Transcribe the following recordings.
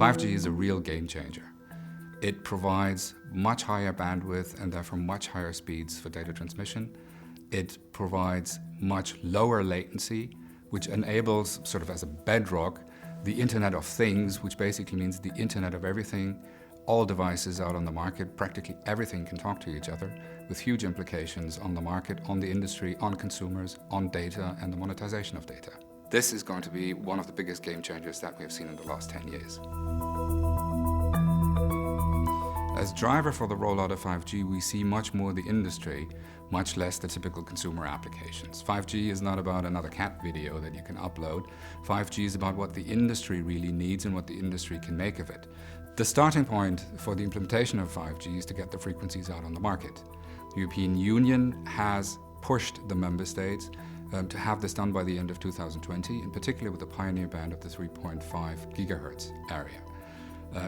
5G is a real game changer. It provides much higher bandwidth and therefore much higher speeds for data transmission. It provides much lower latency, which enables, sort of as a bedrock, the Internet of Things, which basically means the Internet of everything. All devices out on the market, practically everything can talk to each other, with huge implications on the market, on the industry, on consumers, on data, and the monetization of data. This is going to be one of the biggest game changers that we have seen in the last 10 years. As driver for the rollout of 5G, we see much more the industry, much less the typical consumer applications. 5G is not about another cat video that you can upload. 5G is about what the industry really needs and what the industry can make of it. The starting point for the implementation of 5G is to get the frequencies out on the market. The European Union has pushed the member states to have this done by the end of 2020, in particular with the pioneer band of the 3.5 gigahertz area.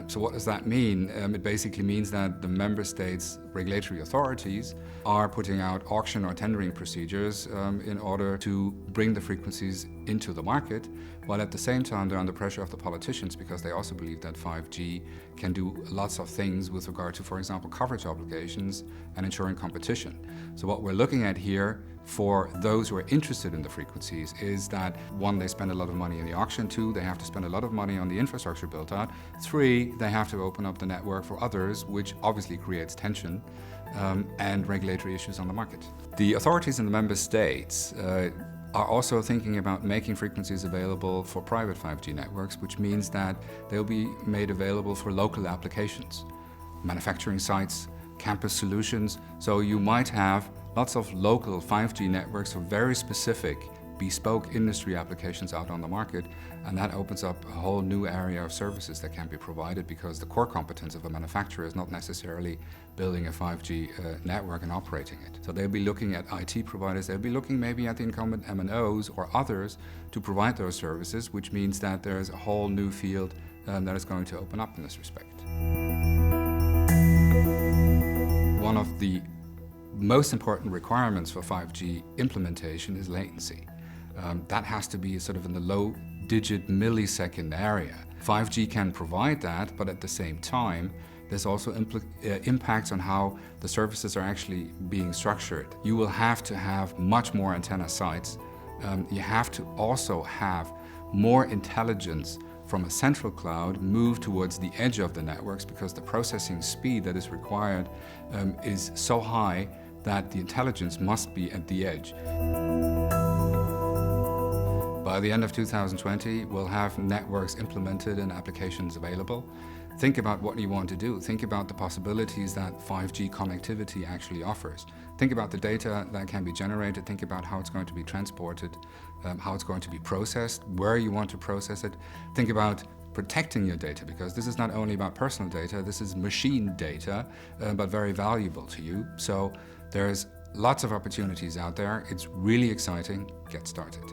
So what does that mean? It basically means that the member states' regulatory authorities are putting out auction or tendering procedures in order to bring the frequencies into the market, while at the same time they're under pressure of the politicians because they also believe that 5G can do lots of things with regard to, for example, coverage obligations and ensuring competition. So what we're looking at here for those who are interested in the frequencies is that, one, they spend a lot of money in the auction, two, they have to spend a lot of money on the infrastructure built out, three, they have to open up the network for others, which obviously creates tension and regulatory issues on the market. The authorities in the member states are also thinking about making frequencies available for private 5G networks, which means that they'll be made available for local applications, manufacturing sites, campus solutions. So you might have lots of local 5G networks for very specific, bespoke industry applications out on the market, and that opens up a whole new area of services that can be provided because the core competence of a manufacturer is not necessarily building a 5G network and operating it. So they'll be looking at IT providers, they'll be looking maybe at the incumbent MNOs or others to provide those services, which means that there's a whole new field that is going to open up in this respect. One of the most important requirements for 5G implementation is latency. That has to be sort of in the low-digit millisecond area. 5G can provide that, but at the same time, there's also impacts on how the services are actually being structured. You will have to have much more antenna sites. You have to also have more intelligence from a central cloud move towards the edge of the networks because the processing speed that is required is so high that the intelligence must be at the edge. By the end of 2020, we'll have networks implemented and applications available. Think about what you want to do. Think about the possibilities that 5G connectivity actually offers. Think about the data that can be generated. Think about how it's going to be transported, how it's going to be processed, where you want to process it. Think about protecting your data, because this is not only about personal data, this is machine data, but very valuable to you. So there's lots of opportunities out there. It's really exciting. Get started.